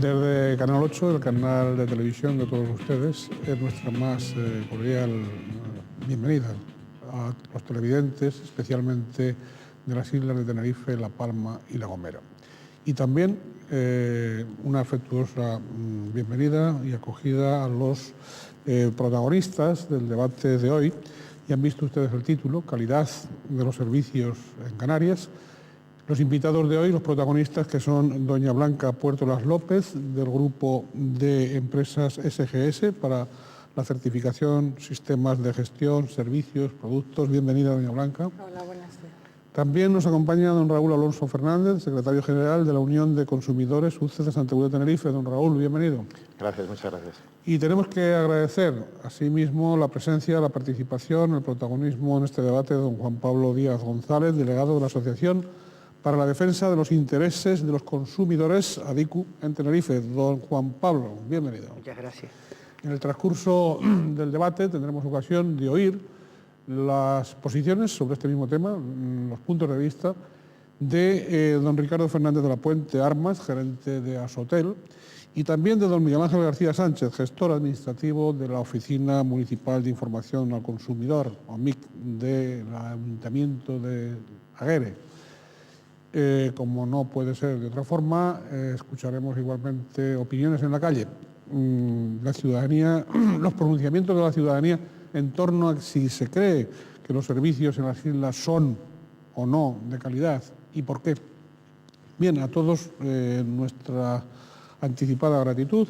Desde Canal 8, el canal de televisión de todos ustedes, es nuestra más cordial bienvenida a los televidentes, especialmente de las islas de Tenerife, La Palma y La Gomera. Y también una afectuosa bienvenida y acogida a los protagonistas del debate de hoy. Ya han visto ustedes el título, Calidad de los servicios en Canarias. Los invitados de hoy, los protagonistas, que son doña Blanca Puertolas López, del grupo de empresas SGS para la certificación, sistemas de gestión, servicios, productos. Bienvenida, doña Blanca. Hola, buenas tardes. También nos acompaña don Raúl Alonso Fernández, secretario general de la Unión de Consumidores UCE de Santa Cruz de Tenerife. Don Raúl, bienvenido. Gracias, muchas gracias. Y tenemos que agradecer, asimismo, la presencia, la participación, el protagonismo en este debate de don Juan Pablo Díaz González, delegado de la Asociación para la Defensa de los Intereses de los Consumidores, ADICU, en Tenerife. Don Juan Pablo, bienvenido. Muchas gracias. En el transcurso del debate tendremos ocasión de oír las posiciones sobre este mismo tema, los puntos de vista de don Ricardo Fernández de la Puente Armas, gerente de Asotel, y también de don Miguel Ángel García Sánchez, gestor administrativo de la Oficina Municipal de Información al Consumidor, OMIC, del Ayuntamiento de Aguere. Como no puede ser de otra forma, escucharemos igualmente opiniones en la calle. La ciudadanía, los pronunciamientos de la ciudadanía en torno a si se cree que los servicios en las islas son o no de calidad y por qué. Bien, a todos nuestra anticipada gratitud,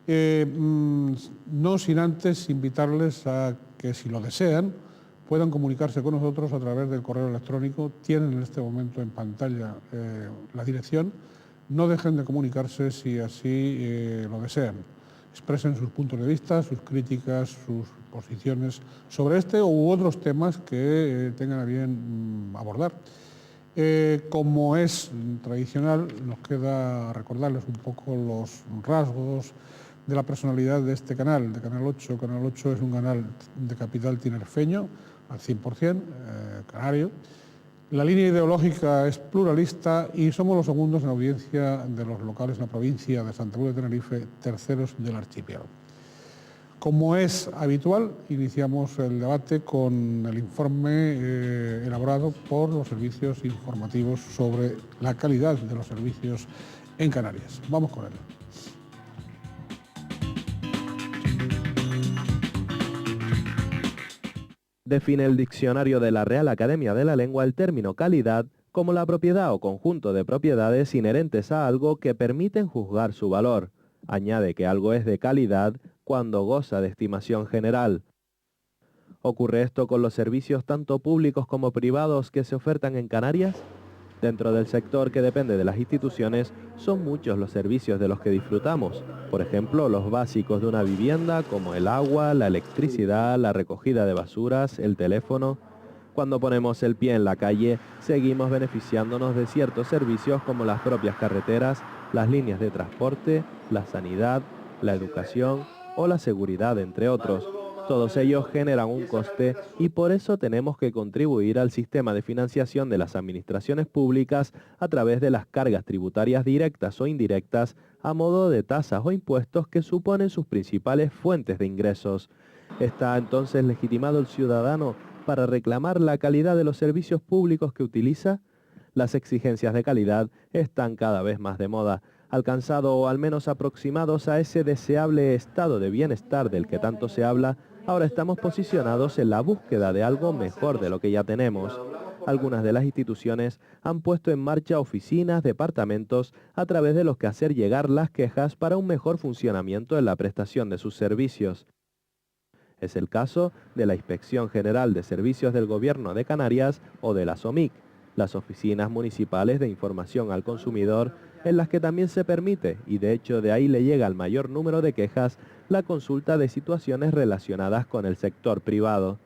no sin antes invitarles a que, si lo desean, puedan comunicarse con nosotros a través del correo electrónico. Tienen en este momento en pantalla la dirección. No dejen de comunicarse si así lo desean. Expresen sus puntos de vista, sus críticas, sus posiciones sobre este u otros temas que tengan a bien abordar. Como es tradicional, nos queda recordarles un poco los rasgos de la personalidad de este canal, de Canal 8. Canal 8 es un canal de capital tinerfeño, al 100%, canario. La línea ideológica es pluralista y somos los segundos en audiencia de los locales en la provincia de Santa Cruz de Tenerife, terceros del archipiélago. Como es habitual, iniciamos el debate con el informe elaborado por los servicios informativos sobre la calidad de los servicios en Canarias. Vamos con él. Define el diccionario de la Real Academia de la Lengua el término calidad como la propiedad o conjunto de propiedades inherentes a algo que permiten juzgar su valor. Añade que algo es de calidad cuando goza de estimación general. ¿Ocurre esto con los servicios tanto públicos como privados que se ofertan en Canarias? Dentro del sector que depende de las instituciones, son muchos los servicios de los que disfrutamos. Por ejemplo, los básicos de una vivienda como el agua, la electricidad, la recogida de basuras, el teléfono. Cuando ponemos el pie en la calle, seguimos beneficiándonos de ciertos servicios como las propias carreteras, las líneas de transporte, la sanidad, la educación o la seguridad, entre otros. Todos ellos generan un coste y por eso tenemos que contribuir al sistema de financiación de las administraciones públicas a través de las cargas tributarias directas o indirectas a modo de tasas o impuestos que suponen sus principales fuentes de ingresos. ¿Está entonces legitimado el ciudadano para reclamar la calidad de los servicios públicos que utiliza? Las exigencias de calidad están cada vez más de moda, alcanzado o al menos aproximados a ese deseable estado de bienestar del que tanto se habla. Ahora estamos posicionados en la búsqueda de algo mejor de lo que ya tenemos. Algunas de las instituciones han puesto en marcha oficinas, departamentos, a través de los que hacer llegar las quejas para un mejor funcionamiento en la prestación de sus servicios. Es el caso de la Inspección General de Servicios del Gobierno de Canarias o de la SOMIC, las Oficinas Municipales de Información al Consumidor, en las que también se permite, y de hecho de ahí le llega el mayor número de quejas, la consulta de situaciones relacionadas con el sector privado.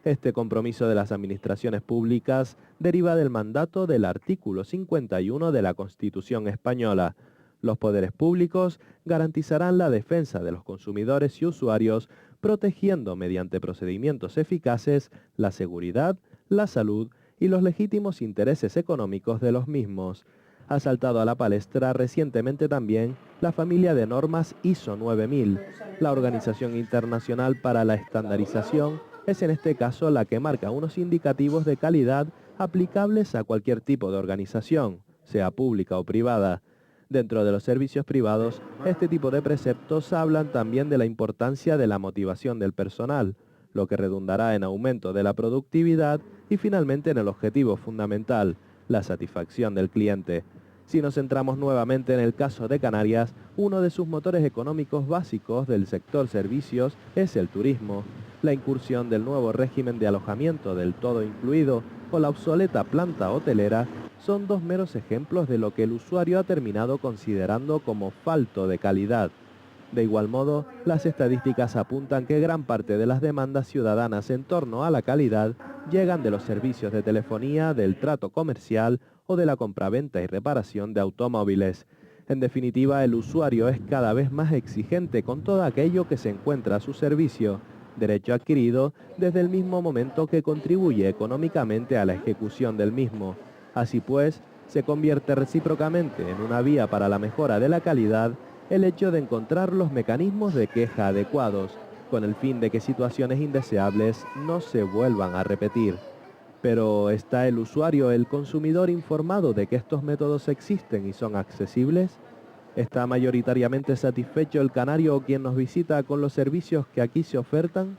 Este compromiso de las administraciones públicas deriva del mandato del artículo 51 de la Constitución española. Los poderes públicos garantizarán la defensa de los consumidores y usuarios, protegiendo mediante procedimientos eficaces la seguridad, la salud y los legítimos intereses económicos de los mismos. Ha saltado a la palestra recientemente también la familia de normas ISO 9000. La Organización Internacional para la Estandarización es en este caso la que marca unos indicativos de calidad aplicables a cualquier tipo de organización, sea pública o privada. Dentro de los servicios privados, este tipo de preceptos hablan también de la importancia de la motivación del personal, lo que redundará en aumento de la productividad y finalmente en el objetivo fundamental, la satisfacción del cliente. Si nos centramos nuevamente en el caso de Canarias, uno de sus motores económicos básicos del sector servicios es el turismo. La incursión del nuevo régimen de alojamiento del todo incluido o la obsoleta planta hotelera son dos meros ejemplos de lo que el usuario ha terminado considerando como falto de calidad. De igual modo, las estadísticas apuntan que gran parte de las demandas ciudadanas en torno a la calidad llegan de los servicios de telefonía, del trato comercial o de la compraventa y reparación de automóviles. En definitiva, el usuario es cada vez más exigente con todo aquello que se encuentra a su servicio, derecho adquirido desde el mismo momento que contribuye económicamente a la ejecución del mismo. Así pues, se convierte recíprocamente en una vía para la mejora de la calidad el hecho de encontrar los mecanismos de queja adecuados, con el fin de que situaciones indeseables no se vuelvan a repetir. Pero ¿está el usuario, el consumidor, informado de que estos métodos existen y son accesibles? ¿Está mayoritariamente satisfecho el canario o quien nos visita con los servicios que aquí se ofertan?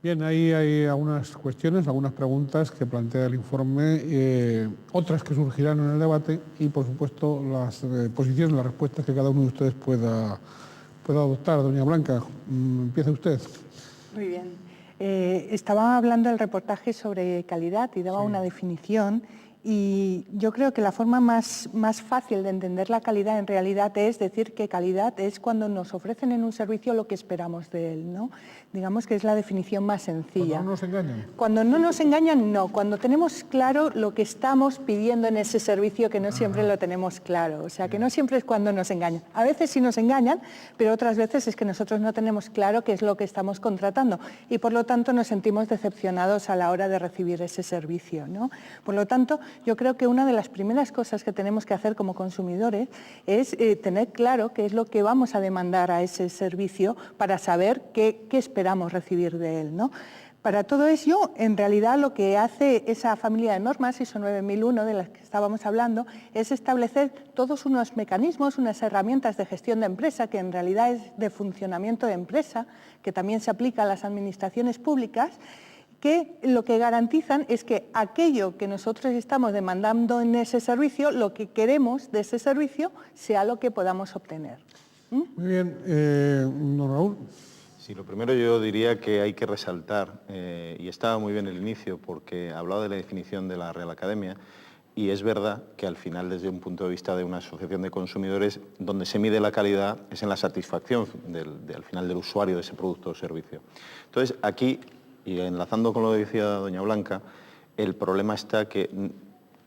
Bien, ahí hay algunas cuestiones, algunas preguntas que plantea el informe, otras que surgirán en el debate y, por supuesto, las posiciones, las respuestas que cada uno de ustedes pueda adoptar. Doña Blanca, empiece usted. Muy bien. Estaba hablando del reportaje sobre calidad y daba una definición. Y yo creo que la forma más fácil de entender la calidad en realidad es decir que calidad es cuando nos ofrecen en un servicio lo que esperamos de él, ¿no? Digamos que es la definición más sencilla. ¿Cuando no nos engañan? Cuando no nos engañan, no. Cuando tenemos claro lo que estamos pidiendo en ese servicio, que no siempre lo tenemos claro. O sea, que no siempre es cuando nos engañan. A veces sí nos engañan, pero otras veces es que nosotros no tenemos claro qué es lo que estamos contratando y por lo tanto nos sentimos decepcionados a la hora de recibir ese servicio, ¿no? Por lo tanto, yo creo que una de las primeras cosas que tenemos que hacer como consumidores es tener claro qué es lo que vamos a demandar a ese servicio para saber qué esperamos recibir de él, ¿no? Para todo ello, en realidad lo que hace esa familia de normas, ISO 9001, de las que estábamos hablando, es establecer todos unos mecanismos, unas herramientas de gestión de empresa, que en realidad es de funcionamiento de empresa, que también se aplica a las administraciones públicas, que lo que garantizan es que aquello que nosotros estamos demandando en ese servicio, lo que queremos de ese servicio, sea lo que podamos obtener. Muy bien. Don Raúl. Sí, lo primero yo diría que hay que resaltar, y estaba muy bien el inicio porque hablaba de la definición de la Real Academia, y es verdad que al final, desde un punto de vista de una asociación de consumidores, donde se mide la calidad es en la satisfacción al final del usuario de ese producto o servicio. Entonces, aquí, y enlazando con lo que decía doña Blanca, el problema está que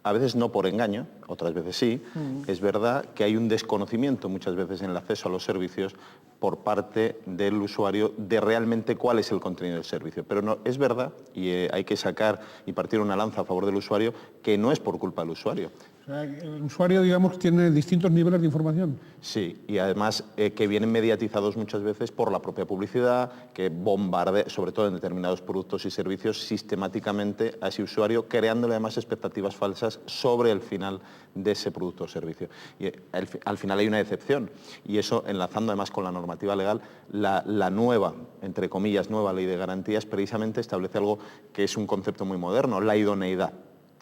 a veces no por engaño, otras veces sí, es verdad que hay un desconocimiento muchas veces en el acceso a los servicios por parte del usuario de realmente cuál es el contenido del servicio. Pero no, es verdad, y hay que sacar y partir una lanza a favor del usuario, que no es por culpa del usuario. O sea, el usuario, digamos, tiene distintos niveles de información. Sí, y además que vienen mediatizados muchas veces por la propia publicidad, que bombardea, sobre todo en determinados productos y servicios, sistemáticamente a ese usuario, creándole además expectativas falsas sobre el final de ese producto o servicio. Y al final hay una decepción, y eso, enlazando además con la normativa legal, la nueva, entre comillas, nueva ley de garantías, precisamente establece algo que es un concepto muy moderno, la idoneidad.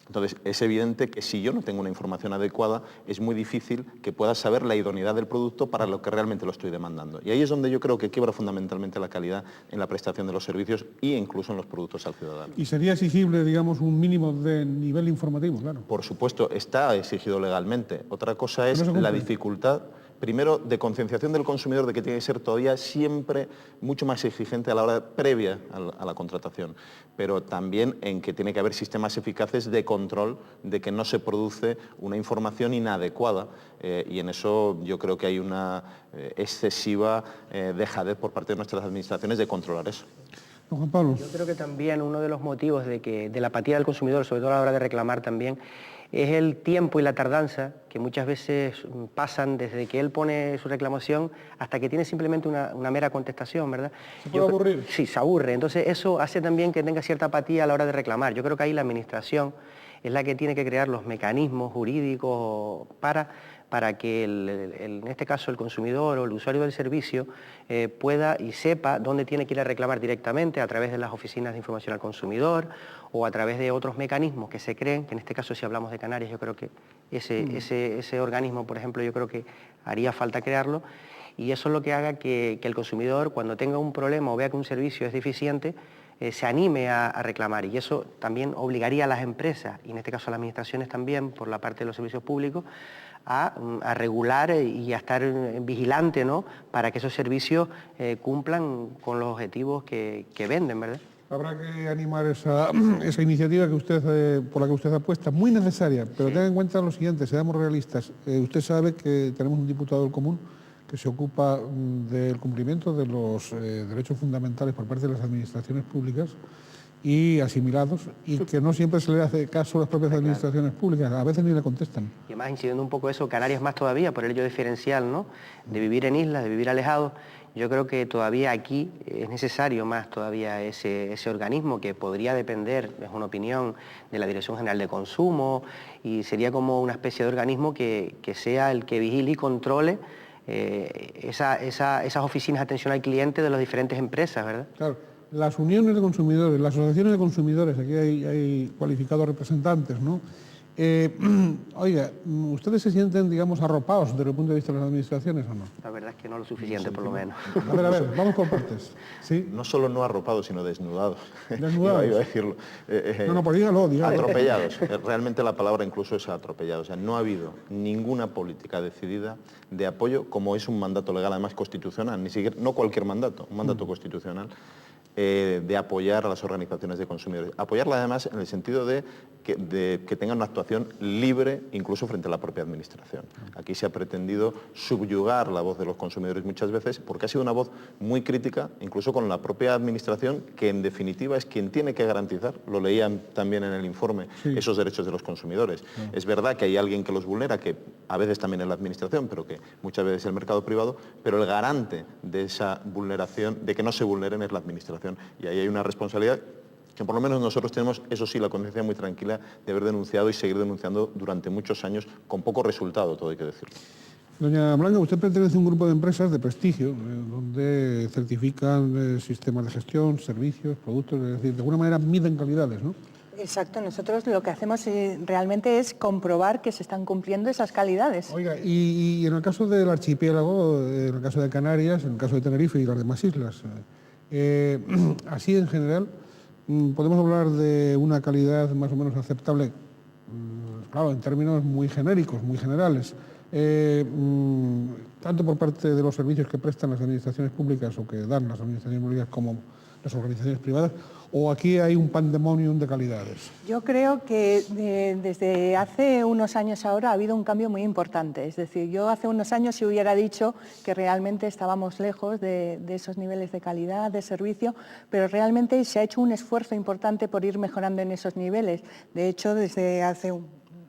Entonces, es evidente que si yo no tengo una información adecuada, es muy difícil que pueda saber la idoneidad del producto para lo que realmente lo estoy demandando. Y ahí es donde yo creo que quiebra fundamentalmente la calidad en la prestación de los servicios e incluso en los productos al ciudadano. ¿Y sería exigible, digamos, un mínimo de nivel informativo? Claro. Por supuesto, está exigido legalmente. Otra cosa es la dificultad, primero, de concienciación del consumidor de que tiene que ser todavía siempre mucho más exigente a la hora previa a la contratación, pero también en que tiene que haber sistemas eficaces de control de que no se produce una información inadecuada y en eso yo creo que hay una excesiva dejadez por parte de nuestras administraciones de controlar eso. Don Juan Pablo. Yo creo que también uno de los motivos de la apatía del consumidor, sobre todo a la hora de reclamar también, es el tiempo y la tardanza que muchas veces pasan desde que él pone su reclamación hasta que tiene simplemente una mera contestación, ¿verdad? ¿Se puede aburrir? Sí, se aburre. Entonces eso hace también que tenga cierta apatía a la hora de reclamar. Yo creo que ahí la administración es la que tiene que crear los mecanismos jurídicos para que, en este caso, el consumidor o el usuario del servicio pueda y sepa dónde tiene que ir a reclamar directamente, a través de las oficinas de información al consumidor o a través de otros mecanismos que se creen, que en este caso, si hablamos de Canarias, yo creo que ese organismo, por ejemplo, yo creo que haría falta crearlo, y eso es lo que haga que el consumidor, cuando tenga un problema o vea que un servicio es deficiente, se anime a reclamar, y eso también obligaría a las empresas, y en este caso a las administraciones también, por la parte de los servicios públicos, a regular y a estar vigilante, ¿no?, para que esos servicios cumplan con los objetivos que venden, ¿verdad? Habrá que animar esa iniciativa que usted, por la que usted apuesta, muy necesaria, pero tenga en cuenta lo siguiente, seamos realistas. Usted sabe que tenemos un diputado del Común que se ocupa del cumplimiento de los derechos fundamentales por parte de las administraciones públicas y asimilados, y que no siempre se le hace caso a las propias administraciones públicas, a veces ni le contestan. Y además, incidiendo un poco eso, Canarias más todavía, por el hecho diferencial, ¿no?, de vivir en islas, de vivir alejados. Yo creo que todavía aquí es necesario más todavía ese organismo que podría depender, es una opinión, de la Dirección General de Consumo, y sería como una especie de organismo que sea el que vigile y controle esas oficinas de atención al cliente de las diferentes empresas, ¿verdad? Claro, las uniones de consumidores, las asociaciones de consumidores, aquí hay cualificados representantes, ¿no? Oiga, ¿ustedes se sienten, digamos, arropados desde el punto de vista de las administraciones o no? La verdad es que no lo suficiente, por lo menos. A ver, vamos por partes. ¿Sí? No solo no arropados, sino desnudados. Desnudados. Iba a decirlo. No, pues dígalo. Atropellados. Realmente la palabra incluso es atropellados. O sea, no ha habido ninguna política decidida de apoyo, como es un mandato legal, además constitucional, ni siquiera, no cualquier mandato, un mandato constitucional, de apoyar a las organizaciones de consumidores. Apoyarla además en el sentido de que tengan una actuación libre incluso frente a la propia administración. Aquí se ha pretendido subyugar la voz de los consumidores muchas veces porque ha sido una voz muy crítica incluso con la propia administración, que en definitiva es quien tiene que garantizar, lo leían también en el informe, esos derechos de los consumidores. Es verdad que hay alguien que los vulnera, que a veces también es la administración, pero que muchas veces es el mercado privado, pero el garante de esa vulneración, de que no se vulneren, es la administración. Y ahí hay una responsabilidad que por lo menos nosotros tenemos, eso sí, la conciencia muy tranquila de haber denunciado y seguir denunciando durante muchos años, con poco resultado, todo hay que decirlo. Doña Blanca, usted pertenece a un grupo de empresas de prestigio, donde certifican sistemas de gestión, servicios, productos, es decir, de alguna manera miden calidades, ¿no? Exacto, nosotros lo que hacemos realmente es comprobar que se están cumpliendo esas calidades. Oiga, y en el caso del archipiélago, en el caso de Canarias, en el caso de Tenerife y las demás islas, así en general, podemos hablar de una calidad más o menos aceptable, claro, en términos muy genéricos, muy generales, tanto por parte de los servicios que prestan las administraciones públicas o que dan las administraciones públicas como las organizaciones privadas, o aquí hay un pandemonium de calidades. Yo creo que desde hace unos años ahora ha habido un cambio muy importante. Es decir, yo hace unos años si hubiera dicho que realmente estábamos lejos de esos niveles de calidad, de servicio, pero realmente se ha hecho un esfuerzo importante por ir mejorando en esos niveles. De hecho, desde hace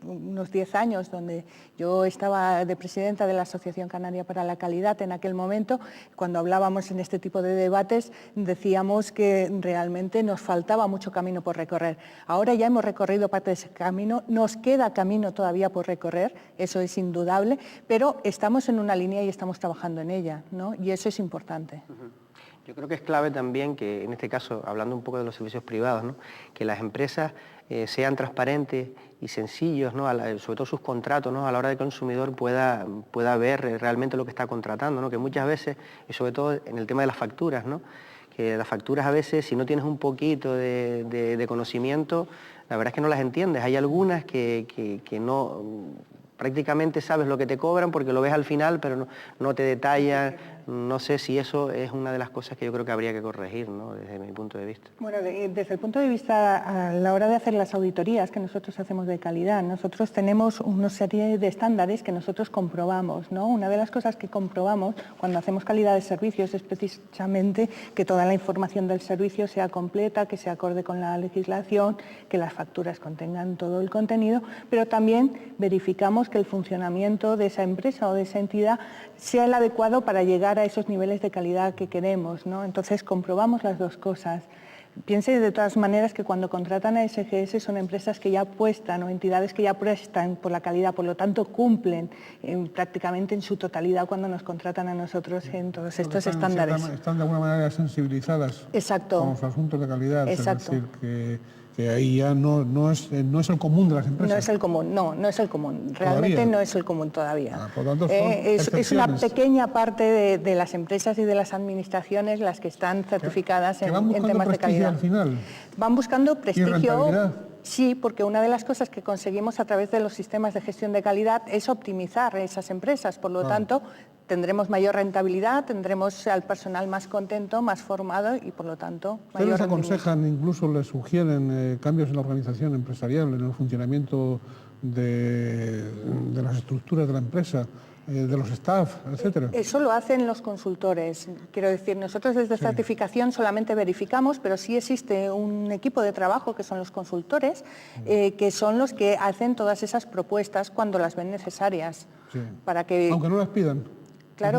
unos 10 años, donde yo estaba de presidenta de la Asociación Canaria para la Calidad en aquel momento, cuando hablábamos en este tipo de debates, decíamos que realmente nos faltaba mucho camino por recorrer. Ahora ya hemos recorrido parte de ese camino, nos queda camino todavía por recorrer, eso es indudable, pero estamos en una línea y estamos trabajando en ella, ¿no? Y eso es importante. Yo creo que es clave también que, en este caso, hablando un poco de los servicios privados, ¿no?, que las empresas sean transparentes y sencillos, ¿no?, sobre todo sus contratos, ¿no?, a la hora de que el consumidor pueda ver realmente lo que está contratando, ¿no?, que muchas veces, y sobre todo en el tema de las facturas, ¿no?, que las facturas a veces, si no tienes un poquito de conocimiento, la verdad es que no las entiendes. Hay algunas que no, prácticamente sabes lo que te cobran porque lo ves al final, pero no te detallan. No sé si eso es una de las cosas que yo creo que habría que corregir, ¿no?, desde mi punto de vista. Bueno, desde el punto de vista, a la hora de hacer las auditorías que nosotros hacemos de calidad, nosotros tenemos una serie de estándares que nosotros comprobamos, ¿no? Una de las cosas que comprobamos cuando hacemos calidad de servicios es precisamente que toda la información del servicio sea completa, que sea acorde con la legislación, que las facturas contengan todo el contenido, pero también verificamos que el funcionamiento de esa empresa o de esa entidad sea el adecuado para llegar a esos niveles de calidad que queremos, ¿no? Entonces comprobamos las dos cosas. Piense de todas maneras que cuando contratan a SGS son empresas que ya apuestan o entidades que ya apuestan por la calidad, por lo tanto cumplen prácticamente en su totalidad cuando nos contratan a nosotros en todos estos estándares. Están de alguna manera sensibilizadas. Exacto. Con los asuntos de calidad. Exacto. Es decir, que ahí ya no es el común de las empresas. No es el común, no es el común. Realmente ¿Todavía? No es el común todavía. Por lo tanto, son es una pequeña parte de las empresas y de las administraciones las que están certificadas en temas de calidad. Al final. Van buscando prestigio. ¿Y rentabilidad? Sí, porque una de las cosas que conseguimos a través de los sistemas de gestión de calidad es optimizar esas empresas. Por lo tanto, tendremos mayor rentabilidad, tendremos al personal más contento, más formado y, por lo tanto, mayor ¿Ustedes rendimiento. aconsejan, incluso les sugieren cambios en la organización empresarial, en el funcionamiento de las estructuras de la empresa, de los staff, etcétera? Eso lo hacen los consultores. Quiero decir, nosotros desde certificación solamente verificamos, pero sí existe un equipo de trabajo que son los consultores, que son los que hacen todas esas propuestas cuando las ven necesarias. Sí. Para que... Aunque no las pidan.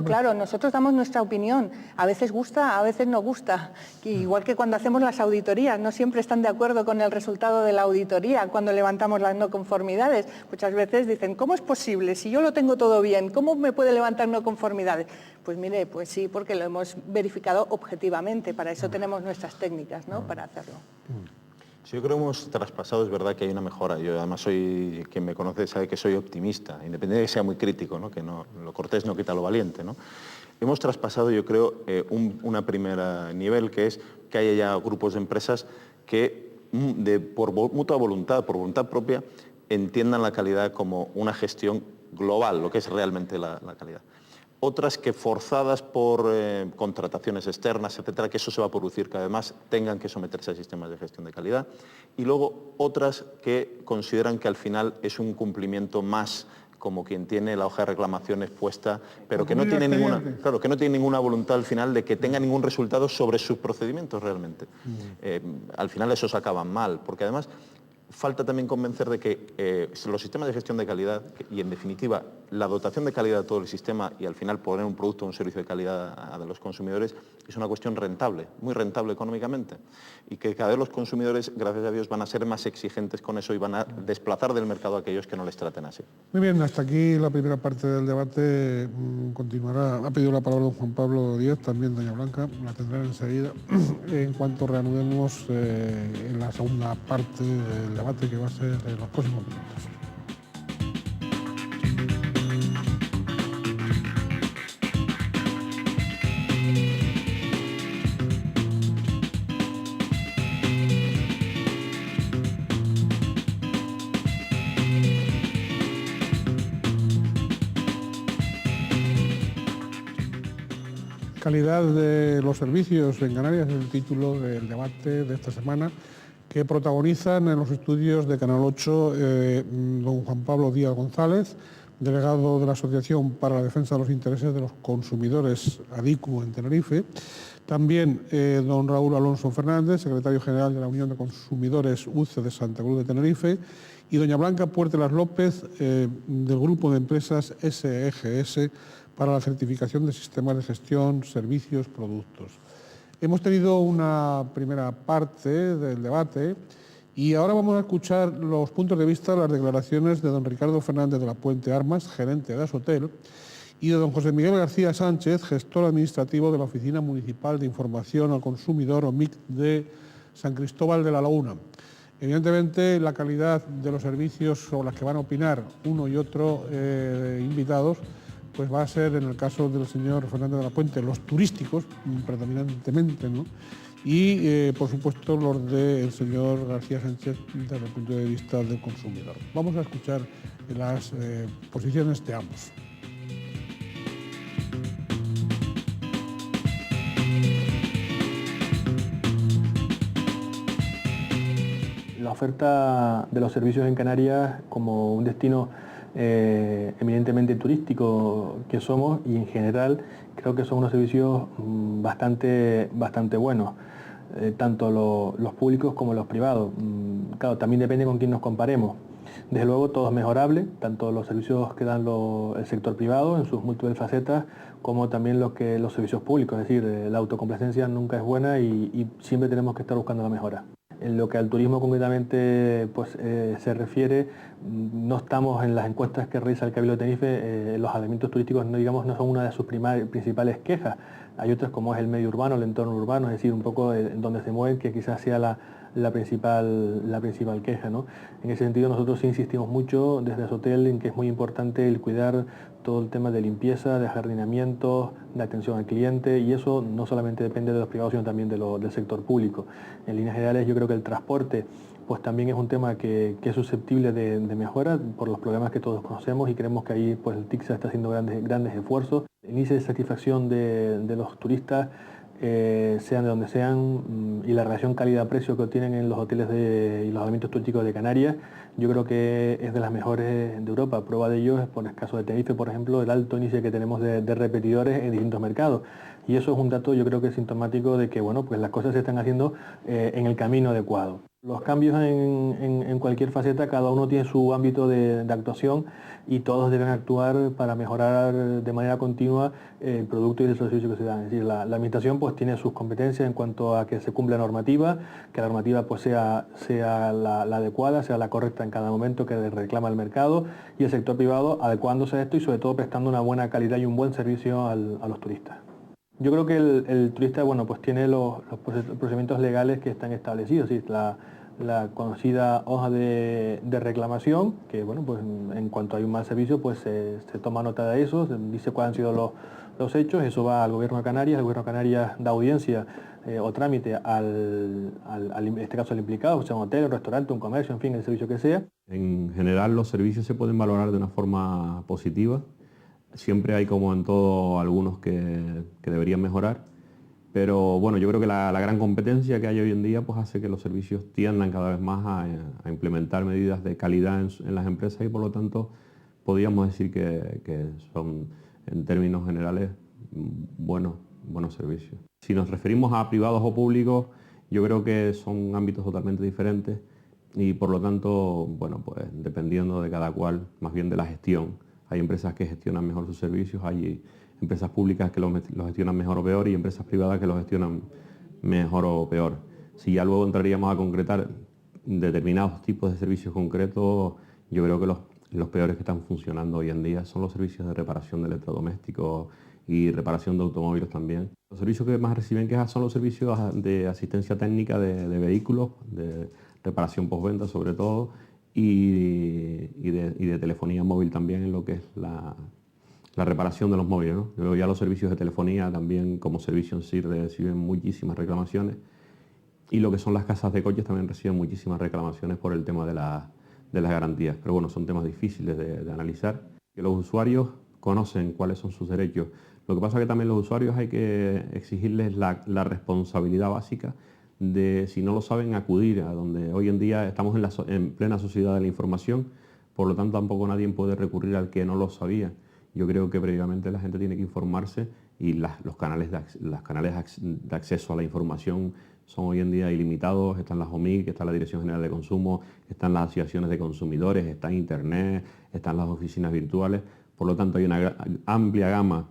Claro, nosotros damos nuestra opinión. A veces gusta, a veces no gusta. Igual que cuando hacemos las auditorías, no siempre están de acuerdo con el resultado de la auditoría cuando levantamos las no conformidades. Muchas veces dicen, ¿cómo es posible? Si yo lo tengo todo bien, ¿cómo me puede levantar no conformidades? Pues mire, pues sí, porque lo hemos verificado objetivamente. Para eso tenemos nuestras técnicas, ¿no?, para hacerlo. Sí, yo creo que hemos traspasado, es verdad que hay una mejora. Yo además soy, quien me conoce sabe que soy optimista, independientemente de que sea muy crítico, ¿no?, que no, lo cortés no quita lo valiente, ¿no? Hemos traspasado, yo creo, una primera nivel, que es que haya ya grupos de empresas que, por mutua voluntad, por voluntad propia, entiendan la calidad como una gestión global, lo que es realmente la calidad. Otras que forzadas por contrataciones externas, etcétera, que eso se va a producir cada vez más, tengan que someterse a sistemas de gestión de calidad. Y luego otras que consideran que al final es un cumplimiento más, como quien tiene la hoja de reclamaciones puesta, pero que no tiene ninguna voluntad al final de que tenga ningún resultado sobre sus procedimientos realmente. Al final esos acaban mal, porque además falta también convencer de que los sistemas de gestión de calidad y, en definitiva, la dotación de calidad de todo el sistema y, al final, poner un producto o un servicio de calidad a los consumidores es una cuestión rentable, muy rentable económicamente, y que cada vez los consumidores, gracias a Dios, van a ser más exigentes con eso y van a desplazar del mercado a aquellos que no les traten así. Muy bien, hasta aquí la primera parte del debate. Continuará. Ha pedido la palabra don Juan Pablo Díaz, también doña Blanca, la tendrán enseguida, en cuanto reanudemos en la segunda parte del debate, que va a ser en los próximos minutos. Calidad de los servicios en Canarias es el título del debate de esta semana, que protagonizan en los estudios de Canal 8 don Juan Pablo Díaz González, delegado de la Asociación para la Defensa de los Intereses de los Consumidores, ADICU, en Tenerife. También don Raúl Alonso Fernández, secretario general de la Unión de Consumidores UCE de Santa Cruz de Tenerife. Y doña Blanca Puertelas López, del grupo de empresas SGS, para la certificación de sistemas de gestión, servicios, productos. Hemos tenido una primera parte del debate y ahora vamos a escuchar los puntos de vista, las declaraciones de don Ricardo Fernández de la Puente Armas, gerente de Asotel, y de don José Miguel García Sánchez, gestor administrativo de la Oficina Municipal de Información al Consumidor, OMIC, de San Cristóbal de la Laguna. Evidentemente, la calidad de los servicios sobre las que van a opinar uno y otro invitados, pues va a ser, en el caso del señor Fernández de la Puente, los turísticos, predominantemente, ¿no? Y, por supuesto, los del señor García Sánchez desde el punto de vista del consumidor. Vamos a escuchar las posiciones de ambos. La oferta de los servicios en Canarias como un destino eminentemente turístico que somos, y en general creo que son unos servicios bastante buenos, tanto los públicos como los privados. Claro, también depende con quién nos comparemos. Desde luego todo es mejorable, tanto los servicios que dan el sector privado en sus múltiples facetas, como también los servicios públicos. Es decir, la autocomplacencia nunca es buena y siempre tenemos que estar buscando la mejora. En lo que al turismo concretamente se refiere, no estamos en las encuestas que realiza el Cabildo de Tenerife. Los alojamientos turísticos no son una de sus principales quejas. Hay otras como es el medio urbano, el entorno urbano, es decir, un poco donde se mueven, que quizás sea la principal queja, ¿no? En ese sentido nosotros sí insistimos mucho desde Azotel en que es muy importante el cuidar todo el tema de limpieza, de ajardinamiento, de atención al cliente, y eso no solamente depende de los privados, sino también del sector público. En líneas generales yo creo que el transporte pues también es un tema que es susceptible de mejora por los problemas que todos conocemos, y creemos que ahí pues el TICSA está haciendo grandes esfuerzos. El índice de satisfacción de los turistas, sean de donde sean, y la relación calidad-precio que obtienen en los hoteles y los alojamientos turísticos de Canarias, yo creo que es de las mejores de Europa. Prueba de ello es, por el caso de Tenerife, por ejemplo, el alto índice que tenemos de repetidores en distintos mercados. Y eso es un dato, yo creo que es sintomático de que bueno, pues las cosas se están haciendo en el camino adecuado. Los cambios en cualquier faceta, cada uno tiene su ámbito de actuación, y todos deben actuar para mejorar de manera continua el producto y el servicio que se dan. Es decir, la administración pues tiene sus competencias en cuanto a que se cumpla la normativa, que la normativa pues sea la adecuada, sea la correcta en cada momento que reclama el mercado, y el sector privado adecuándose a esto y sobre todo prestando una buena calidad y un buen servicio a los turistas. Yo creo que el turista, bueno, pues tiene los procedimientos legales que están establecidos, ¿sí? La conocida hoja de reclamación, que bueno, pues en cuanto hay un mal servicio, pues se toma nota de eso, se dice cuáles han sido los hechos, eso va al Gobierno de Canarias, el Gobierno de Canarias da audiencia o trámite en este caso al implicado, sea un hotel, un restaurante, un comercio, en fin, el servicio que sea. En general los servicios se pueden valorar de una forma positiva. Siempre hay, como en todo, algunos que deberían mejorar, pero bueno, yo creo que la gran competencia que hay hoy en día pues hace que los servicios tiendan cada vez más a implementar medidas de calidad en las empresas, y por lo tanto podríamos decir que son, en términos generales, buenos servicios. Si nos referimos a privados o públicos, yo creo que son ámbitos totalmente diferentes, y por lo tanto, bueno, pues dependiendo de cada cual, más bien de la gestión. Hay empresas que gestionan mejor sus servicios, hay empresas públicas que los gestionan mejor o peor, y empresas privadas que los gestionan mejor o peor. Si ya luego entraríamos a concretar determinados tipos de servicios concretos, yo creo que los peores que están funcionando hoy en día son los servicios de reparación de electrodomésticos y reparación de automóviles también. Los servicios que más reciben quejas son los servicios de asistencia técnica de vehículos, de reparación postventa sobre todo, y de telefonía móvil también, en lo que es la reparación de los móviles, ¿no? Luego ya los servicios de telefonía también, como servicio en sí, reciben muchísimas reclamaciones, y lo que son las casas de coches también reciben muchísimas reclamaciones por el tema de las garantías. Pero bueno, son temas difíciles de analizar, que los usuarios conocen cuáles son sus derechos. Lo que pasa es que también los usuarios hay que exigirles la responsabilidad básica de, si no lo saben, acudir a donde hoy en día estamos en plena sociedad de la información, por lo tanto tampoco nadie puede recurrir al que no lo sabía. Yo creo que previamente la gente tiene que informarse, y los canales de acceso a la información son hoy en día ilimitados. Están las OMIC, está la Dirección General de Consumo, están las asociaciones de consumidores, está Internet, están las oficinas virtuales. Por lo tanto hay una amplia gama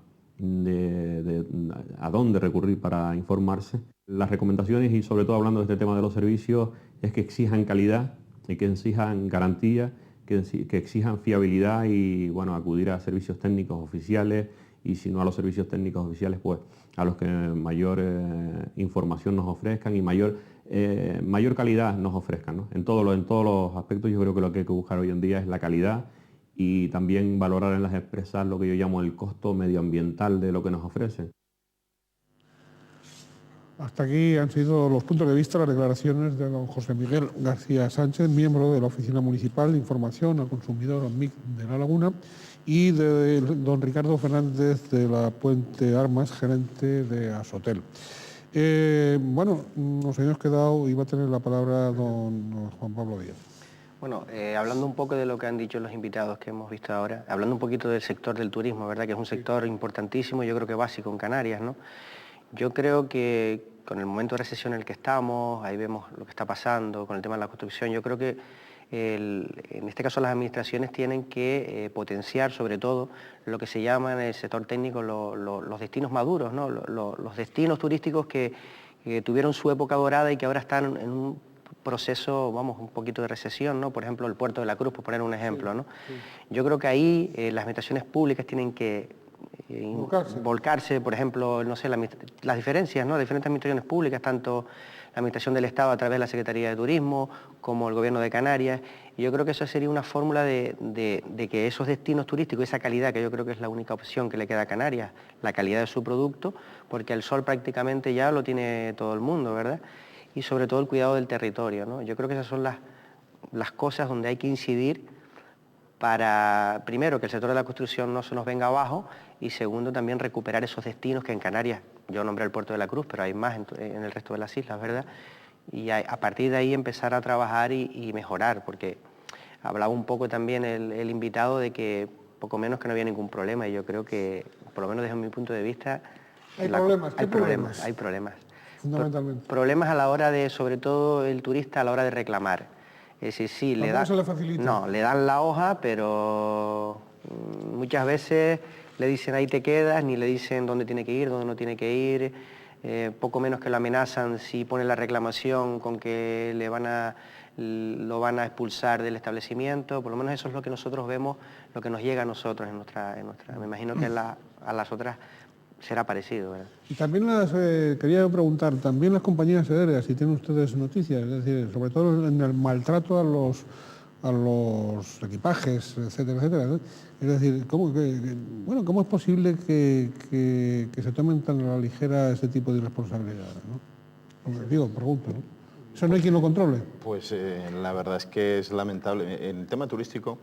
a dónde recurrir para informarse. Las recomendaciones, y sobre todo hablando de este tema de los servicios, es que exijan calidad y que exijan garantía, que exijan fiabilidad y bueno, acudir a servicios técnicos oficiales, y si no a los servicios técnicos oficiales, pues a los que mayor información nos ofrezcan y mayor calidad nos ofrezcan, ¿no? En todos los aspectos yo creo que lo que hay que buscar hoy en día es la calidad y también valorar en las empresas lo que yo llamo el costo medioambiental de lo que nos ofrecen. Hasta aquí han sido los puntos de vista, las declaraciones de don José Miguel García Sánchez, miembro de la Oficina Municipal de Información al Consumidor OMIC de La Laguna, y de don Ricardo Fernández de la Puente Armas, gerente de Asotel. Bueno, nos habíamos quedado, iba a tener la palabra don Juan Pablo Díaz. Bueno, hablando un poco de lo que han dicho los invitados que hemos visto ahora, hablando un poquito del sector del turismo, ¿verdad? Que es un sector importantísimo, yo creo que básico en Canarias, ¿no? Yo creo que con el momento de recesión en el que estamos, ahí vemos lo que está pasando con el tema de la construcción, yo creo que en este caso las administraciones tienen que potenciar sobre todo lo que se llama en el sector técnico los destinos maduros, ¿no? Los destinos turísticos que tuvieron su época dorada y que ahora están en un proceso, vamos, un poquito de recesión, ¿no? Por ejemplo, el Puerto de la Cruz, por poner un ejemplo, ¿no? Yo creo que ahí las administraciones públicas tienen que volcarse, por ejemplo, no sé, las diferencias, ¿no? Las diferentes administraciones públicas, tanto la Administración del Estado a través de la Secretaría de Turismo, como el Gobierno de Canarias, y yo creo que eso sería una fórmula de que esos destinos turísticos, esa calidad, que yo creo que es la única opción que le queda a Canarias, la calidad de su producto, porque el sol prácticamente ya lo tiene todo el mundo, ¿verdad? Y sobre todo el cuidado del territorio, ¿no? Yo creo que esas son las cosas donde hay que incidir para, primero, que el sector de la construcción no se nos venga abajo, y segundo, también recuperar esos destinos que en Canarias, yo nombré el Puerto de la Cruz, pero hay más en el resto de las islas, ¿verdad? Y a partir de ahí empezar a trabajar y mejorar, porque hablaba un poco también el invitado de que poco menos que no había ningún problema, y yo creo que, por lo menos desde mi punto de vista, Hay problemas. Fundamentalmente. Problemas a la hora de, sobre todo el turista, a la hora de reclamar. Es decir, sí, le dan la hoja, pero muchas veces le dicen ahí te quedas, ni le dicen dónde tiene que ir, dónde no tiene que ir, poco menos que lo amenazan si pone la reclamación con que lo van a expulsar del establecimiento. Por lo menos eso es lo que nosotros vemos, lo que nos llega a nosotros en nuestra me imagino que a las otras será parecido, ¿verdad? Y también quería preguntar, también las compañías aéreas, si tienen ustedes noticias, es decir, sobre todo en el maltrato a los equipajes, etcétera, etcétera, ¿no? Es decir, ¿cómo es posible que se tomen tan a la ligera ese tipo de irresponsabilidades, ¿no? Pregunto, ¿no? ¿Eso no hay quien lo controle? Pues la verdad es que es lamentable. En el tema turístico,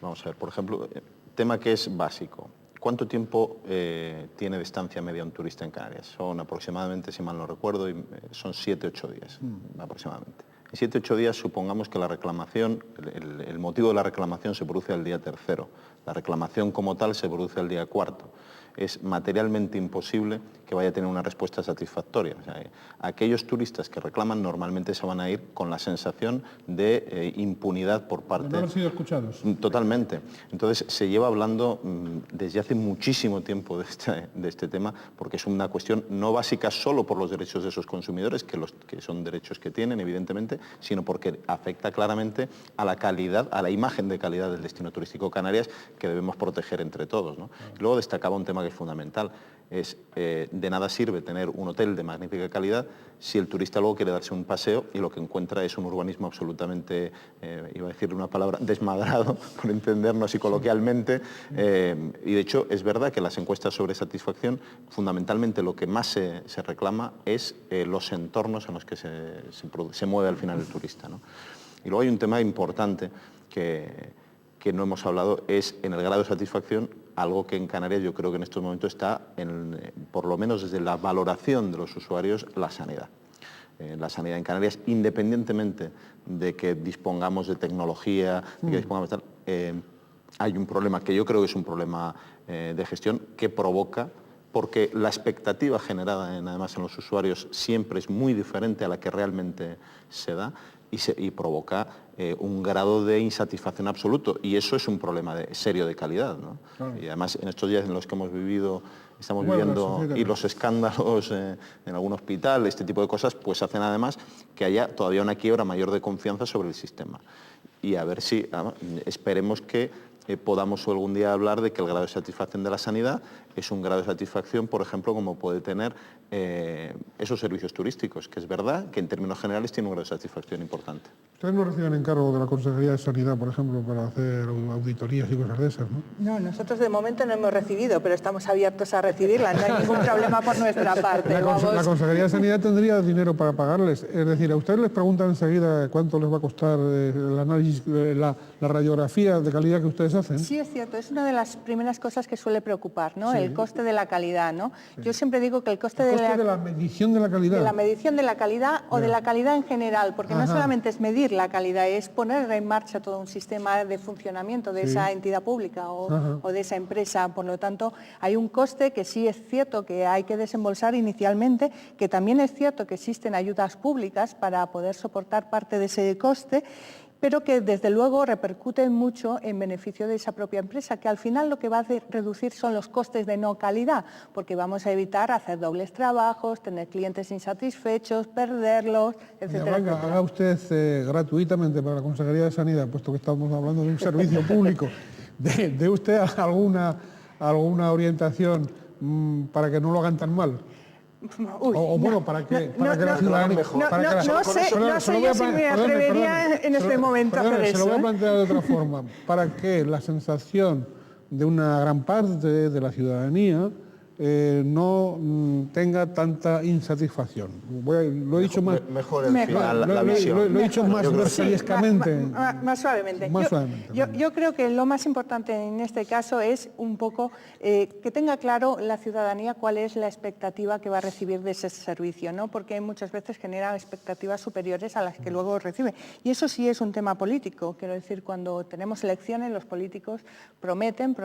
vamos a ver, por ejemplo, tema que es básico. ¿Cuánto tiempo tiene de estancia media un turista en Canarias? Son aproximadamente, si mal no recuerdo, son 7-8 días aproximadamente. En 7-8 días supongamos que la reclamación, el motivo de la reclamación se produce al día 3º. La reclamación como tal se produce al día 4º. Es materialmente imposible que vaya a tener una respuesta satisfactoria. O sea, aquellos turistas que reclaman normalmente se van a ir con la sensación de impunidad por parte... ¿De no haber sido escuchados? Totalmente. Entonces se lleva hablando desde hace muchísimo tiempo de este tema, porque es una cuestión no básica solo por los derechos de esos consumidores, que son derechos que tienen, evidentemente, sino porque afecta claramente a la calidad, a la imagen de calidad del destino turístico Canarias, que debemos proteger entre todos, ¿no? Luego destacaba un tema que es fundamental, es de nada sirve tener un hotel de magnífica calidad si el turista luego quiere darse un paseo y lo que encuentra es un urbanismo absolutamente, iba a decir una palabra, desmadrado, por entendernos y coloquialmente, y de hecho es verdad que las encuestas sobre satisfacción, fundamentalmente lo que más se reclama es los entornos en los que se mueve al final el turista, ¿no? Y luego hay un tema importante que no hemos hablado, es en el grado de satisfacción, algo que en Canarias yo creo que en estos momentos está, por lo menos desde la valoración de los usuarios, la sanidad. La sanidad en Canarias, independientemente de que dispongamos de tecnología, de que dispongamos de tal, hay un problema que yo creo que es un problema de gestión que provoca, porque la expectativa generada además en los usuarios siempre es muy diferente a la que realmente se da, y provoca un grado de insatisfacción absoluto, y eso es un problema serio de calidad, ¿no? Claro. Y además en estos días en los que estamos viviendo y los escándalos en algún hospital, este tipo de cosas, pues hacen además que haya todavía una quiebra mayor de confianza sobre el sistema. y a ver si esperemos que podamos algún día hablar de que el grado de satisfacción de la sanidad es un grado de satisfacción, por ejemplo, como puede tener esos servicios turísticos, que es verdad que en términos generales tiene un grado de satisfacción importante. Ustedes no reciben encargo de la Consejería de Sanidad, por ejemplo, para hacer auditorías y cosas de esas, ¿no? No, nosotros de momento no hemos recibido, pero estamos abiertos a recibirla, no hay ningún problema por nuestra parte. La Consejería de Sanidad tendría dinero para pagarles. Es decir, a ustedes les preguntan enseguida cuánto les va a costar el análisis, la radiografía de calidad que ustedes hacen. Sí, es cierto, es una de las primeras cosas que suele preocupar, ¿no? Sí. El coste de la calidad, ¿no? Sí. Yo siempre digo que el coste de la medición de la calidad. De la medición de la calidad o de la calidad en general, porque no solamente es medir la calidad, es poner en marcha todo un sistema de funcionamiento de esa entidad pública o de esa empresa. Por lo tanto, hay un coste que sí es cierto que hay que desembolsar inicialmente, que también es cierto que existen ayudas públicas para poder soportar parte de ese coste, pero que desde luego repercuten mucho en beneficio de esa propia empresa, que al final lo que va a reducir son los costes de no calidad, porque vamos a evitar hacer dobles trabajos, tener clientes insatisfechos, perderlos, etcétera. Haga usted gratuitamente para la Consejería de Sanidad, puesto que estamos hablando de un servicio público, ¿de usted alguna orientación para que no lo hagan tan mal? Para que la ciudadanía mejor. No sé yo si me atrevería en este momento a hacer eso. Se lo voy a plantear de otra forma. Para que la sensación de una gran parte de la ciudadanía no tenga tanta insatisfacción. Lo he dicho más... Mejor el final, la visión. Lo he dicho más versallescamente. Más suavemente. Yo creo que lo más importante en este caso es un poco que tenga claro la ciudadanía cuál es la expectativa que va a recibir de ese servicio, ¿no? Porque muchas veces genera expectativas superiores a las que luego recibe. Y eso sí es un tema político. Quiero decir, cuando tenemos elecciones, los políticos prometen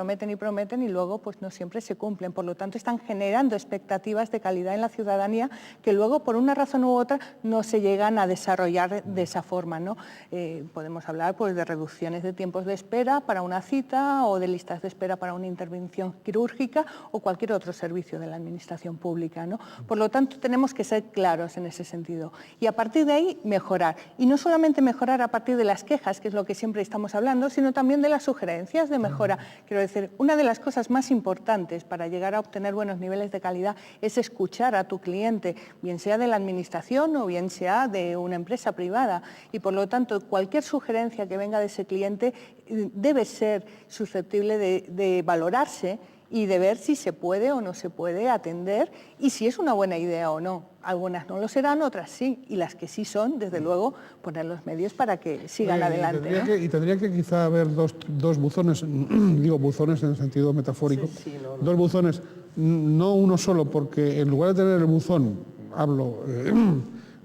y luego pues no siempre se cumplen. Por lo tanto, están generando expectativas de calidad en la ciudadanía que luego, por una razón u otra, no se llegan a desarrollar de esa forma, ¿no? Podemos hablar pues, de reducciones de tiempos de espera para una cita o de listas de espera para una intervención quirúrgica o cualquier otro servicio de la administración pública, ¿no? Por lo tanto, tenemos que ser claros en ese sentido y a partir de ahí mejorar. Y no solamente mejorar a partir de las quejas, que es lo que siempre estamos hablando, sino también de las sugerencias de mejora. Quiero decir, una de las cosas más importantes para llegar a obtener buenos niveles de calidad es escuchar a tu cliente, bien sea de la administración o bien sea de una empresa privada. Y por lo tanto, cualquier sugerencia que venga de ese cliente debe ser susceptible de valorarse y de ver si se puede o no se puede atender y si es una buena idea o no. Algunas no lo serán, otras sí, y las que sí son, desde luego, poner los medios para que sigan adelante. Tendría que quizá haber dos buzones, digo buzones en el sentido metafórico, dos buzones, no uno solo, porque en lugar de tener el buzón, hablo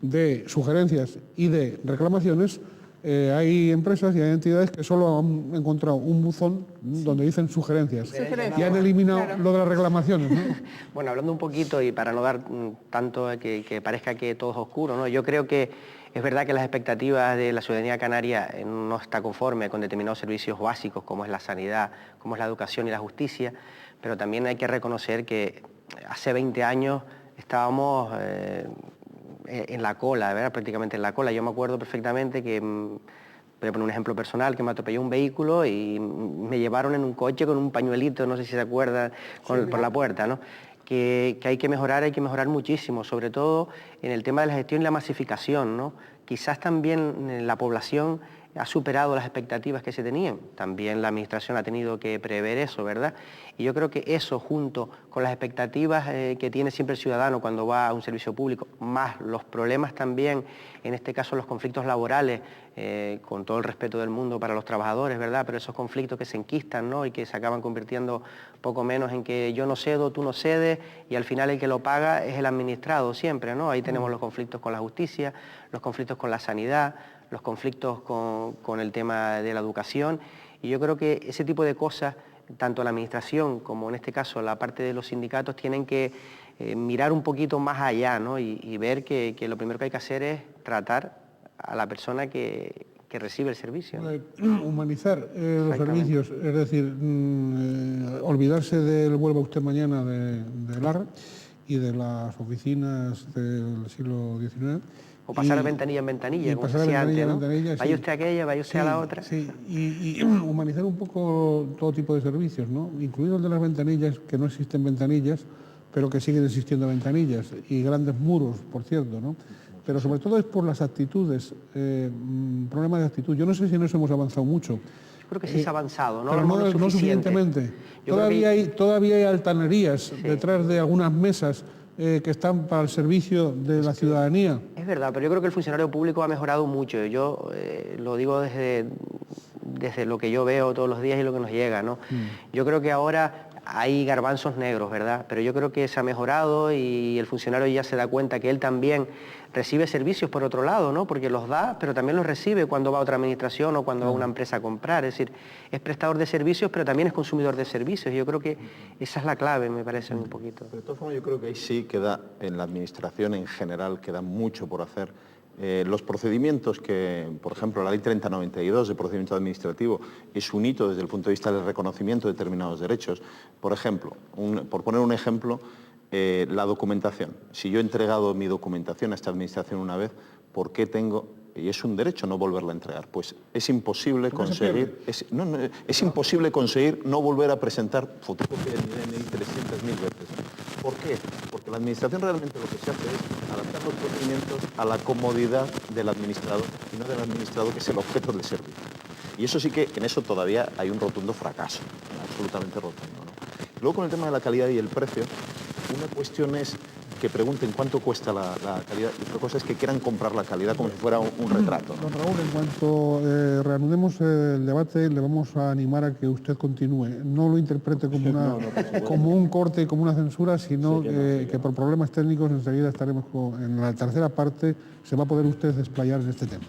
de sugerencias y de reclamaciones, hay empresas y hay entidades que solo han encontrado un buzón donde dicen sugerencias y han eliminado lo de las reclamaciones, ¿no? Bueno, hablando un poquito y para no dar tanto que parezca que todo es oscuro, ¿no? Yo creo que es verdad que las expectativas de la ciudadanía canaria no está conforme con determinados servicios básicos como es la sanidad, como es la educación y la justicia, pero también hay que reconocer que hace 20 años estábamos en la cola, ¿verdad? Prácticamente en la cola. Yo me acuerdo perfectamente que, voy a poner un ejemplo personal, que me atropelló un vehículo y me llevaron en un coche con un pañuelito, no sé si se acuerdan, por la puerta, ¿no? Que hay que mejorar muchísimo, sobre todo en el tema de la gestión y la masificación, ¿no? Quizás también la población ha superado las expectativas que se tenían. También la Administración ha tenido que prever eso, ¿verdad? Y yo creo que eso, junto con las expectativas que tiene siempre el ciudadano cuando va a un servicio público, más los problemas también, en este caso los conflictos laborales, con todo el respeto del mundo para los trabajadores, ¿verdad? Pero esos conflictos que se enquistan, ¿no? Y que se acaban convirtiendo poco menos en que yo no cedo, tú no cedes, y al final el que lo paga es el administrado siempre, ¿no? Ahí tenemos los conflictos con la justicia, los conflictos con la sanidad, los conflictos con el tema de la educación, y yo creo que ese tipo de cosas, tanto la Administración como en este caso la parte de los sindicatos, tienen que mirar un poquito más allá, ¿no? Y ver que lo primero que hay que hacer es tratar a la persona que recibe el servicio, ¿no? Humanizar los servicios, es decir, olvidarse del vuelva usted mañana del AR y de las oficinas del siglo XIX O pasar de ventanilla en ventanilla, como se hacía antes, ¿no? Vaya usted a aquella, vaya usted a la otra. Sí, y humanizar un poco todo tipo de servicios, ¿no? Incluido el de las ventanillas, que no existen ventanillas, pero que siguen existiendo ventanillas, y grandes muros, por cierto, ¿no? Pero sobre todo es por las actitudes, problema de actitud. Yo no sé si en eso hemos avanzado mucho. Yo creo que sí se ha avanzado, ¿no? Pero no suficientemente. Todavía hay altanerías detrás de algunas mesas que están para el servicio de la ciudadanía. Es verdad, pero yo creo que el funcionario público ha mejorado mucho. Yo lo digo desde lo que yo veo todos los días y lo que nos llega, ¿no? Yo creo que ahora hay garbanzos negros, ¿verdad? Pero yo creo que se ha mejorado y el funcionario ya se da cuenta que él también recibe servicios por otro lado, ¿no? Porque los da, pero también los recibe cuando va a otra administración o cuando va a una empresa a comprar. Es decir, es prestador de servicios, pero también es consumidor de servicios. Yo creo que esa es la clave, me parece, un poquito. De todas formas, yo creo que ahí sí queda, en la administración en general, queda mucho por hacer. Los procedimientos que, por ejemplo, la Ley 3092 de procedimiento administrativo es un hito desde el punto de vista del reconocimiento de determinados derechos. Por ejemplo, por poner un ejemplo, la documentación. Si yo he entregado mi documentación a esta administración una vez, ¿por qué tengo, y es un derecho, no volverla a entregar? Pues es imposible conseguir, es imposible conseguir no volver a presentar fotocopia del DNI 300.000 veces. ¿Por qué? Porque la administración realmente lo que se hace es adaptar los procedimientos a la comodidad del administrado y no del administrado, que es el objeto del servicio. Y eso sí que en eso todavía hay un rotundo fracaso, absolutamente rotundo, ¿no? Luego, con el tema de la calidad y el precio, una cuestión es que pregunten cuánto cuesta la calidad y otra cosa es que quieran comprar la calidad como si fuera un retrato, ¿no? Don Raúl, en cuanto reanudemos el debate, le vamos a animar a que usted continúe. No lo interprete como, como un corte, como una censura, sino que por problemas técnicos enseguida estaremos en la tercera parte, se va a poder usted desplayar en este tema.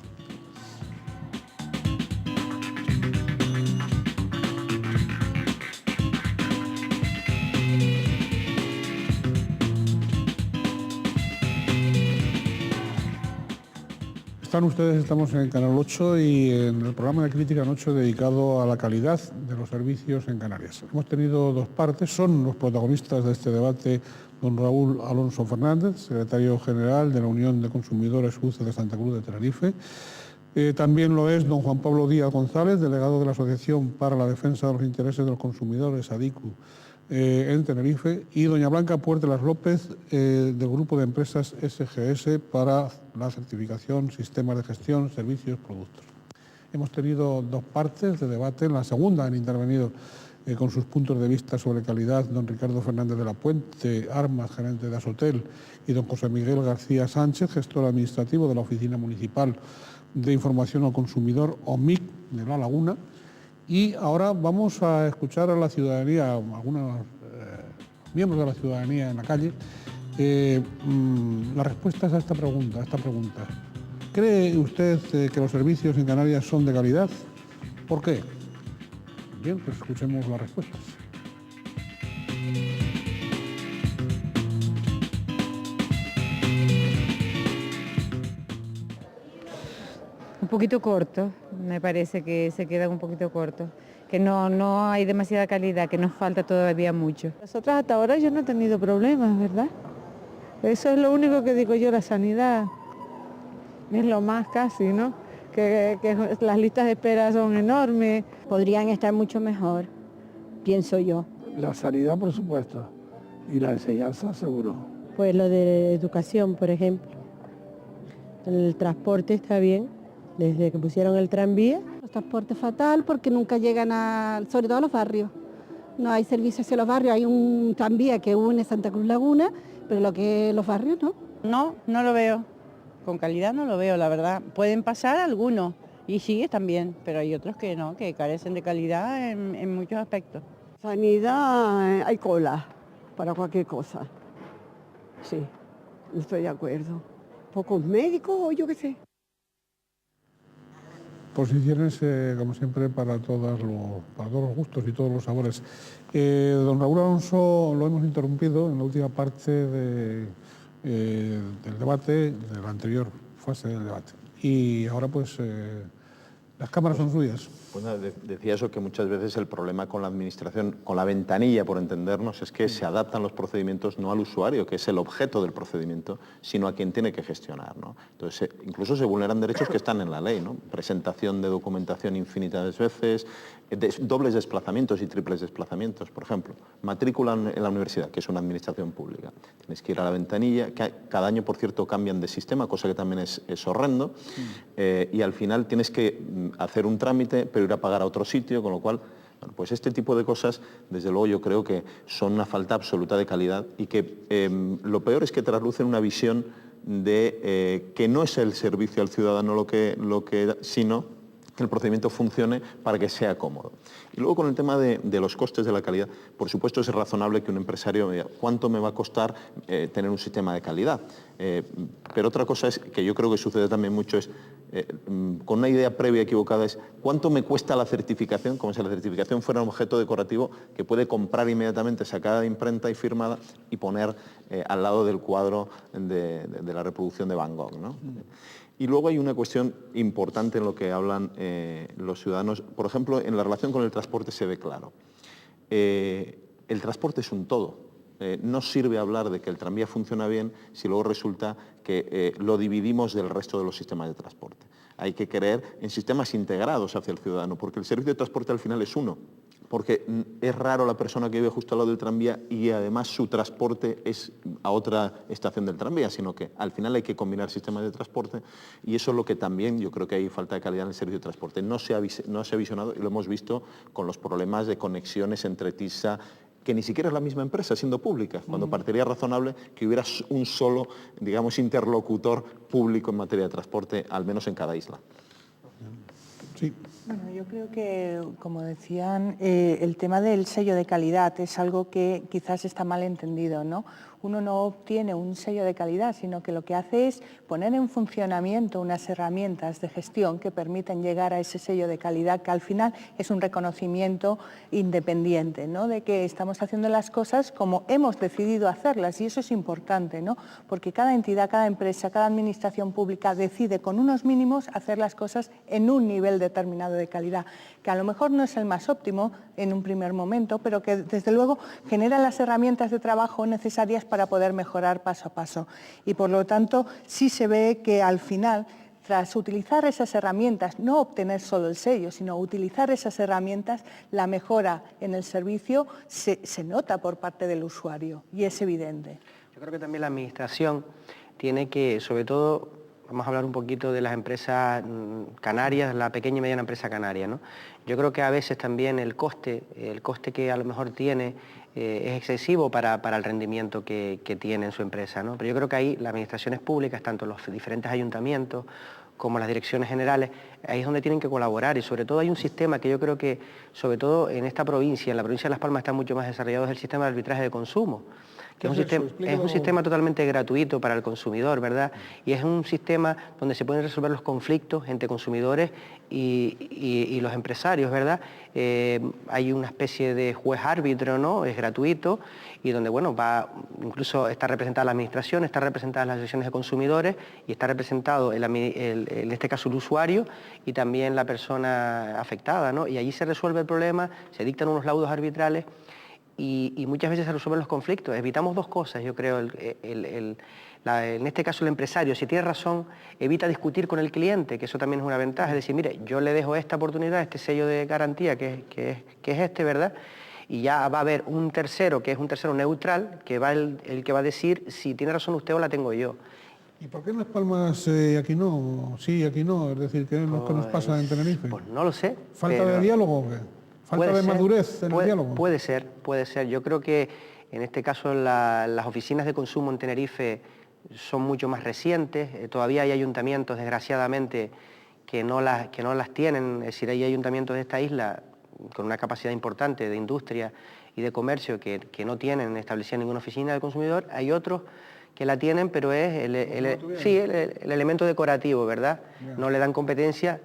Estamos en el Canal 8 y en el programa de Crítica en 8 dedicado a la calidad de los servicios en Canarias. Hemos tenido dos partes, son los protagonistas de este debate don Raúl Alonso Fernández, secretario general de la Unión de Consumidores UCE de Santa Cruz de Tenerife. También lo es don Juan Pablo Díaz González, delegado de la Asociación para la Defensa de los Intereses de los Consumidores, ADICU, en Tenerife, y doña Blanca Puertelas López, del grupo de empresas SGS para la certificación, sistemas de gestión, servicios, productos. Hemos tenido dos partes de debate. En la segunda han intervenido con sus puntos de vista sobre calidad don Ricardo Fernández de la Puente, Armas, gerente de Asotel, y don José Miguel García Sánchez, gestor administrativo de la Oficina Municipal de Información al Consumidor, OMIC, de La Laguna. Y ahora vamos a escuchar a la ciudadanía, a algunos miembros de la ciudadanía en la calle, las respuestas a esta pregunta. ¿Cree usted que los servicios en Canarias son de calidad? ¿Por qué? Bien, pues escuchemos las respuestas. Un poquito corto, me parece que se quedan un poquito cortos, que no hay demasiada calidad, que nos falta todavía mucho. Nosotros hasta ahora yo no he tenido problemas, ¿verdad? Eso es lo único que digo yo, la sanidad es lo más casi, ¿no? Que las listas de espera son enormes. Podrían estar mucho mejor, pienso yo. La sanidad, por supuesto, y la enseñanza, seguro. Pues lo de educación, por ejemplo. El transporte está bien, desde que pusieron el tranvía. El transporte fatal porque nunca llegan sobre todo a los barrios. No hay servicios hacia los barrios, hay un tranvía que une Santa Cruz Laguna, pero lo que los barrios no. No lo veo. Con calidad no lo veo, la verdad. Pueden pasar algunos, y sí, están bien, pero hay otros que no, que carecen de calidad en muchos aspectos. Sanidad, hay cola para cualquier cosa. Sí, estoy de acuerdo. Pocos médicos o yo qué sé. Posiciones, como siempre, para todos los gustos y todos los sabores. Don Raúl Alonso lo hemos interrumpido en la última parte del debate, de la anterior fase del debate. Y ahora pues Las cámaras son suyas. Pues nada, decía eso, que muchas veces el problema con la administración, con la ventanilla, por entendernos, es que se adaptan los procedimientos no al usuario, que es el objeto del procedimiento, sino a quien tiene que gestionar, ¿no? Entonces, incluso se vulneran derechos que están en la ley, ¿no? Presentación de documentación infinitas veces, dobles desplazamientos y triples desplazamientos, por ejemplo. Matrícula en la universidad, que es una administración pública. Tienes que ir a la ventanilla, que cada año, por cierto, cambian de sistema, cosa que también es horrendo, y al final tienes que hacer un trámite, pero ir a pagar a otro sitio, con lo cual, bueno, pues este tipo de cosas, desde luego yo creo que son una falta absoluta de calidad y que lo peor es que traslucen una visión de que no es el servicio al ciudadano sino que el procedimiento funcione para que sea cómodo. Y luego con el tema de los costes de la calidad, por supuesto es razonable que un empresario vea cuánto me va a costar tener un sistema de calidad. Pero otra cosa es, que yo creo que sucede también mucho, es con una idea previa equivocada, es cuánto me cuesta la certificación, como si la certificación fuera un objeto decorativo que puede comprar inmediatamente sacada de imprenta y firmada y poner al lado del cuadro de la reproducción de Van Gogh, ¿no? Y luego hay una cuestión importante en lo que hablan los ciudadanos. Por ejemplo, en la relación con el transporte se ve claro. El transporte es un todo. No sirve hablar de que el tranvía funciona bien si luego resulta que lo dividimos del resto de los sistemas de transporte. Hay que creer en sistemas integrados hacia el ciudadano, porque el servicio de transporte al final es uno. Porque es raro la persona que vive justo al lado del tranvía y además su transporte es a otra estación del tranvía, sino que al final hay que combinar sistemas de transporte y eso es lo que también yo creo que hay falta de calidad en el servicio de transporte. No se ha visionado y lo hemos visto con los problemas de conexiones entre TISA, que ni siquiera es la misma empresa, siendo pública, cuando parecería razonable que hubiera un solo, digamos, interlocutor público en materia de transporte, al menos en cada isla. Sí. Bueno, yo creo que, como decían, el tema del sello de calidad es algo que quizás está mal entendido, ¿no? Uno no obtiene un sello de calidad, sino que lo que hace es poner en funcionamiento unas herramientas de gestión que permiten llegar a ese sello de calidad, que al final es un reconocimiento independiente, ¿no? De que estamos haciendo las cosas como hemos decidido hacerlas, y eso es importante, ¿no? Porque cada entidad, cada empresa, cada administración pública decide con unos mínimos hacer las cosas en un nivel determinado de calidad, que a lo mejor no es el más óptimo en un primer momento, pero que desde luego genera las herramientas de trabajo necesarias para poder mejorar paso a paso. Y por lo tanto sí se ve que al final, tras utilizar esas herramientas, no obtener solo el sello, sino utilizar esas herramientas, la mejora en el servicio se nota por parte del usuario y es evidente. Yo creo que también la administración tiene que, sobre todo, vamos a hablar un poquito de las empresas canarias, la pequeña y mediana empresa canaria, ¿no? Yo creo que a veces también el coste que a lo mejor tiene es excesivo para el rendimiento que tiene en su empresa, ¿no? Pero yo creo que ahí las administraciones públicas, tanto los diferentes ayuntamientos como las direcciones generales, ahí es donde tienen que colaborar y sobre todo hay un sistema que yo creo que, sobre todo en esta provincia, en la provincia de Las Palmas está mucho más desarrollado, es el sistema de arbitraje de consumo, que es un sistema totalmente gratuito para el consumidor, ¿verdad? Y es un sistema donde se pueden resolver los conflictos entre consumidores y los empresarios, ¿verdad? Hay una especie de juez árbitro, ¿no? Es gratuito y donde, bueno, incluso está representada la administración, está representadas las asociaciones de consumidores y está representado, en este caso, el usuario y también la persona afectada, ¿no? Y allí se resuelve el problema, se dictan unos laudos arbitrales y muchas veces se resuelven los conflictos. Evitamos dos cosas, yo creo. En este caso el empresario, si tiene razón, evita discutir con el cliente, que eso también es una ventaja. Es decir, mire, yo le dejo esta oportunidad, este sello de garantía, que es este, ¿verdad? Y ya va a haber un tercero, que es un tercero neutral, que va el que va a decir si tiene razón usted o la tengo yo. ¿Y por qué en Las Palmas aquí no? Sí, aquí no. Es decir, ¿qué nos pasa en Tenerife? Pues no lo sé. ¿Falta de diálogo o qué? ¿Falta de madurez en el diálogo? Puede ser. Yo creo que en este caso las oficinas de consumo en Tenerife son mucho más recientes. Todavía hay ayuntamientos, desgraciadamente, que no las tienen. Es decir, hay ayuntamientos de esta isla con una capacidad importante de industria y de comercio que no tienen establecida ninguna oficina del consumidor. Hay otros que la tienen, pero es el elemento decorativo, ¿verdad? Bien. No le dan competencia.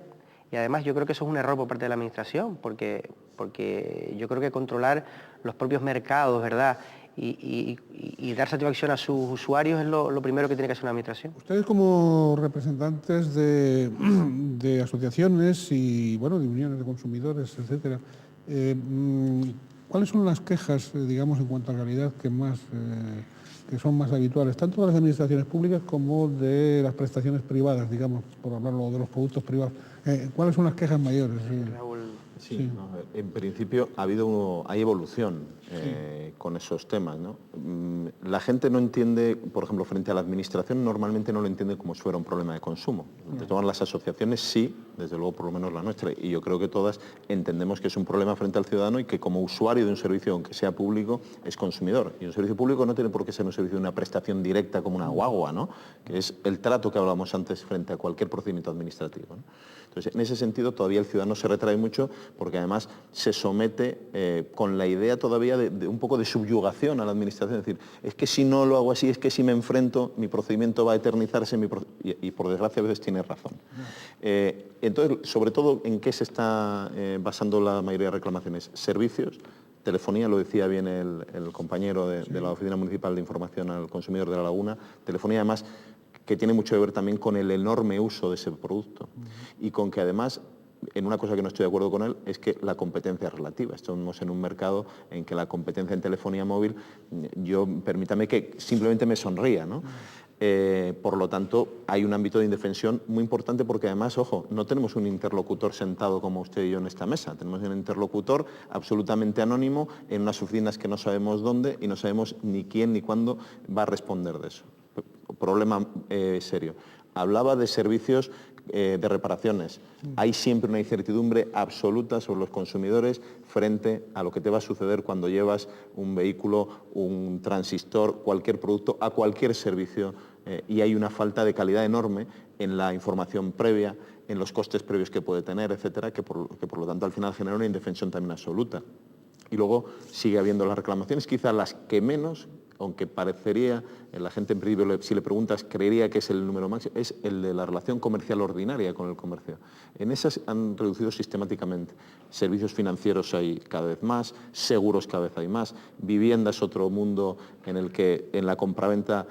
Y además yo creo que eso es un error por parte de la administración, porque yo creo que controlar los propios mercados, ¿verdad? y dar satisfacción a sus usuarios es lo primero que tiene que hacer una administración. Ustedes como representantes de asociaciones y bueno, de uniones de consumidores, etcétera, ¿cuáles son las quejas, digamos, en cuanto a calidad que son más habituales, tanto de las administraciones públicas como de las prestaciones privadas, digamos, por hablarlo de los productos privados? ¿Cuáles son las quejas mayores? Sí, no, en principio hay evolución con esos temas, ¿no? La gente no entiende, por ejemplo, frente a la administración, normalmente no lo entiende como si fuera un problema de consumo. De todas las asociaciones sí, desde luego por lo menos la nuestra, y yo creo que todas entendemos que es un problema frente al ciudadano y que como usuario de un servicio, aunque sea público, es consumidor. Y un servicio público no tiene por qué ser un servicio de una prestación directa como una guagua, ¿no? Que es el trato que hablábamos antes frente a cualquier procedimiento administrativo, ¿no? Entonces, en ese sentido, todavía el ciudadano se retrae mucho porque además se somete con la idea todavía de un poco de subyugación a la administración. Es decir, es que si no lo hago así, es que si me enfrento, mi procedimiento va a eternizarse y por desgracia a veces tiene razón. Entonces, sobre todo, ¿en qué se está basando la mayoría de reclamaciones? Servicios, telefonía, lo decía bien el compañero de la Oficina Municipal de Información al Consumidor de La Laguna, telefonía además que tiene mucho que ver también con el enorme uso de ese producto y con que además, en una cosa que no estoy de acuerdo con él, es que la competencia es relativa. Estamos en un mercado en que la competencia en telefonía móvil, permítame que simplemente me sonría, ¿no? Por lo tanto, hay un ámbito de indefensión muy importante porque además, ojo, no tenemos un interlocutor sentado como usted y yo en esta mesa, tenemos un interlocutor absolutamente anónimo en unas oficinas que no sabemos dónde y no sabemos ni quién ni cuándo va a responder de eso. Problema serio. Hablaba de servicios de reparaciones. Hay siempre una incertidumbre absoluta sobre los consumidores frente a lo que te va a suceder cuando llevas un vehículo, un transistor, cualquier producto, a cualquier servicio y hay una falta de calidad enorme en la información previa, en los costes previos que puede tener, etcétera, que por lo tanto al final genera una indefensión también absoluta. Y luego sigue habiendo las reclamaciones, quizás las que menos, aunque parecería, la gente en principio, si le preguntas, creería que es el número máximo, es el de la relación comercial ordinaria con el comercio. En esas han reducido sistemáticamente. Servicios financieros hay cada vez más, seguros cada vez hay más, vivienda es otro mundo en el que en la compraventa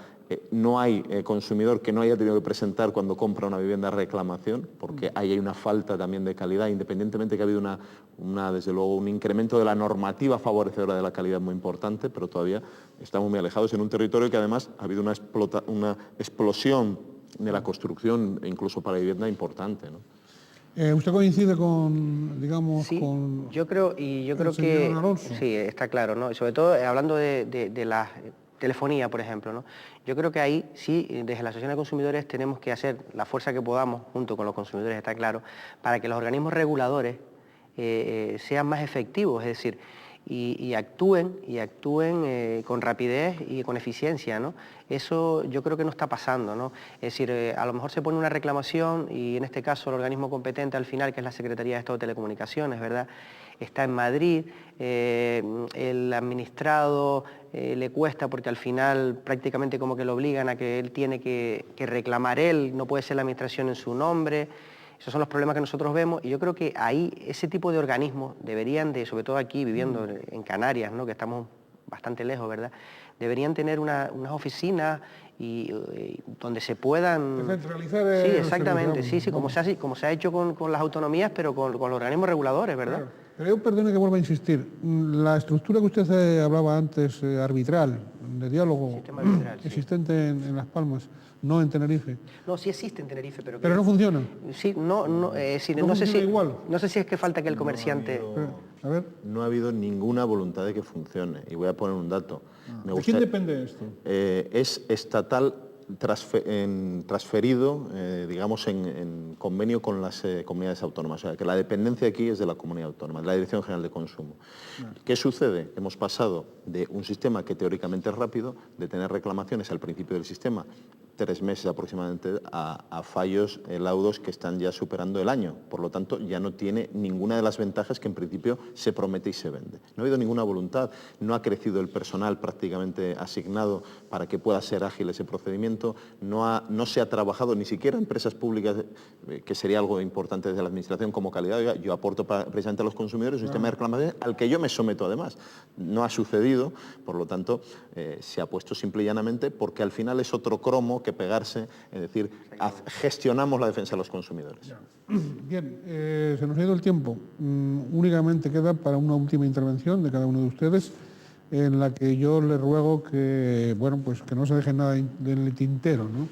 no hay consumidor que no haya tenido que presentar cuando compra una vivienda reclamación, porque ahí hay una falta también de calidad, independientemente que ha habido desde luego un incremento de la normativa favorecedora de la calidad muy importante, pero todavía estamos muy alejados en un territorio que además ha habido una explosión de la construcción, incluso para vivienda, importante, ¿no? ¿Usted coincide con, digamos, sí, con yo creo que Alonso? Sí, está claro, ¿no? Y sobre todo hablando de la telefonía, por ejemplo, ¿no? Yo creo que ahí sí, desde la Asociación de Consumidores tenemos que hacer la fuerza que podamos, junto con los consumidores, está claro, para que los organismos reguladores sean más efectivos, es decir, y actúen con rapidez y con eficiencia, ¿no? Eso yo creo que no está pasando, ¿no? Es decir, a lo mejor se pone una reclamación y en este caso el organismo competente al final, que es la Secretaría de Estado de Telecomunicaciones, ¿verdad?, está en Madrid, el administrado le cuesta porque al final prácticamente como que lo obligan a que él tiene que reclamar él, no puede ser la administración en su nombre. Esos son los problemas que nosotros vemos y yo creo que ahí ese tipo de organismos deberían de, sobre todo aquí viviendo en Canarias, ¿no?, que estamos bastante lejos, ¿verdad?, deberían tener unas oficinas y donde se puedan descentralizar. Sí, exactamente, sí, como se ha hecho con las autonomías, pero con los organismos reguladores, ¿verdad? Claro. Pero yo perdone que vuelva a insistir. La estructura que usted hablaba antes, arbitral, de diálogo, existente en Las Palmas, no en Tenerife. No, sí existe en Tenerife, pero no funciona. Sí, no sé si igual. No sé si es que falta que el comerciante. No ha habido ninguna voluntad de que funcione. Y voy a poner un dato. ¿De quién depende esto? Es estatal transferido, digamos, en convenio con las comunidades autónomas. O sea, que la dependencia aquí es de la comunidad autónoma, de la Dirección General de Consumo. ¿Qué sucede? Hemos pasado de un sistema que teóricamente es rápido, de tener reclamaciones al principio del sistema, 3 meses aproximadamente, a fallos laudos que están ya superando el año. Por lo tanto, ya no tiene ninguna de las ventajas que en principio se promete y se vende. No ha habido ninguna voluntad, no ha crecido el personal prácticamente asignado para que pueda ser ágil ese procedimiento. mantenimiento, no se ha trabajado ni siquiera empresas públicas, que sería algo importante desde la administración como calidad. Oiga, yo aporto precisamente a los consumidores un sistema de reclamación al que yo me someto además. No ha sucedido, por lo tanto, se ha puesto simple y llanamente porque al final es otro cromo que pegarse, es decir, gestionamos la defensa de los consumidores. Bien, se nos ha ido el tiempo. Únicamente queda para una última intervención de cada uno de ustedes, en la que yo le ruego que, bueno, pues que no se deje nada en el tintero, ¿no?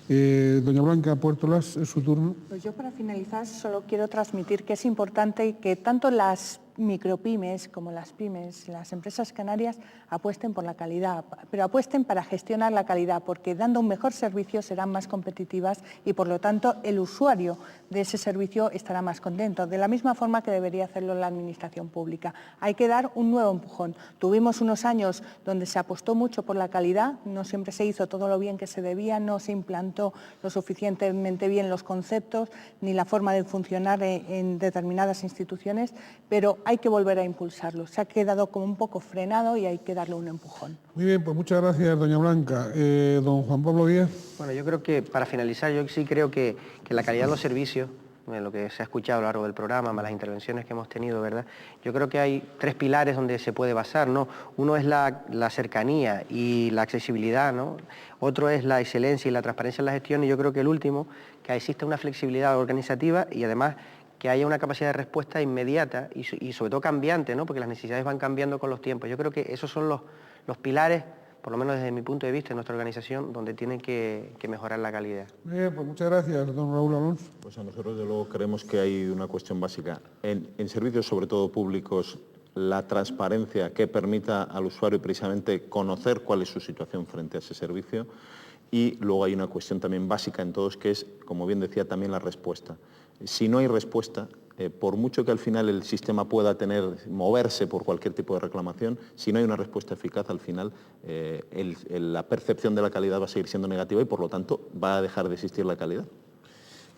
Doña Blanca Puertolas, es su turno. Pues yo, para finalizar, solo quiero transmitir que es importante que tanto las micropymes como las pymes, las empresas canarias, apuesten por la calidad, pero apuesten para gestionar la calidad, porque dando un mejor servicio serán más competitivas y, por lo tanto, el usuario de ese servicio estará más contento, de la misma forma que debería hacerlo la administración pública. Hay que dar un nuevo empujón. Tuvimos unos años donde se apostó mucho por la calidad, no siempre se hizo todo lo bien que se debía, no se implantó lo suficientemente bien los conceptos ni la forma de funcionar en determinadas instituciones, pero hay que volver a impulsarlo. Se ha quedado como un poco frenado y hay que darle un empujón. Muy bien, pues muchas gracias, doña Blanca. Don Juan Pablo Díaz. Bueno, yo creo que, para finalizar, yo sí creo que la calidad de los servicios, lo que se ha escuchado a lo largo del programa, más las intervenciones que hemos tenido, ¿verdad? Yo creo que hay 3 pilares donde se puede basar, ¿no? Uno es la cercanía y la accesibilidad, ¿no? Otro es la excelencia y la transparencia en la gestión, y yo creo que el último, que exista una flexibilidad organizativa y además que haya una capacidad de respuesta inmediata y sobre todo cambiante, ¿no? Porque las necesidades van cambiando con los tiempos. Yo creo que esos son los pilares, por lo menos desde mi punto de vista, en nuestra organización, donde tienen que mejorar la calidad. Bien, pues muchas gracias, don Raúl Alonso. Pues a nosotros, de luego, creemos que hay una cuestión básica. En servicios, sobre todo públicos, la transparencia que permita al usuario precisamente conocer cuál es su situación frente a ese servicio. Y luego hay una cuestión también básica en todos, que es, como bien decía, también la respuesta. Si no hay respuesta, por mucho que al final el sistema pueda moverse por cualquier tipo de reclamación, si no hay una respuesta eficaz, al final la percepción de la calidad va a seguir siendo negativa y, por lo tanto, va a dejar de existir la calidad.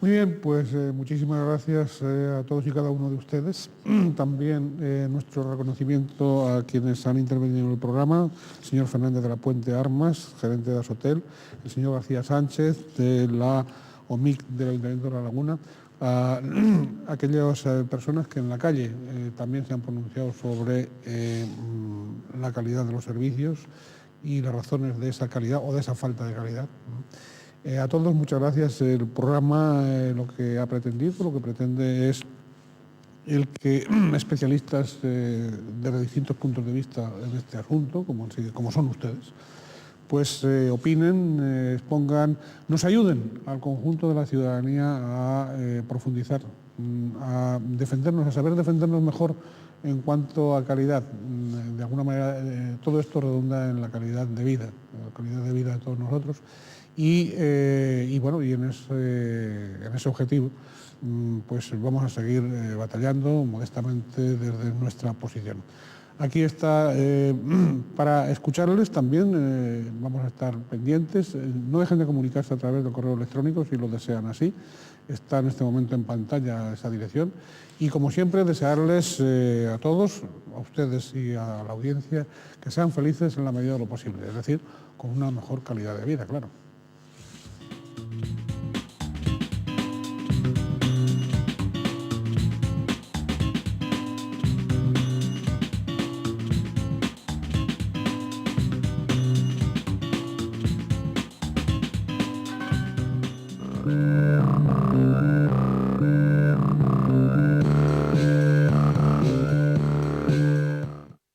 Muy bien, pues muchísimas gracias a todos y cada uno de ustedes. También nuestro reconocimiento a quienes han intervenido en el programa: el señor Fernández de la Puente Armas, gerente de Asotel, el señor García Sánchez, de la OMIC del Ayuntamiento de La Laguna, a aquellas personas que en la calle también se han pronunciado sobre la calidad de los servicios y las razones de esa calidad o de esa falta de calidad. A todos muchas gracias. El programa lo que ha pretendido, lo que pretende es el que especialistas desde distintos puntos de vista en este asunto, como son ustedes, pues opinen, expongan, nos ayuden al conjunto de la ciudadanía a profundizar, a defendernos, a saber defendernos mejor en cuanto a calidad. De alguna manera todo esto redunda en la calidad de vida de todos nosotros. Y bueno, y en ese objetivo pues vamos a seguir batallando modestamente desde nuestra posición. Aquí está, para escucharles también, vamos a estar pendientes. No dejen de comunicarse a través del correo electrónico si lo desean así. Está en este momento en pantalla esa dirección. Y como siempre, desearles a todos, a ustedes y a la audiencia, que sean felices en la medida de lo posible, es decir, con una mejor calidad de vida, claro.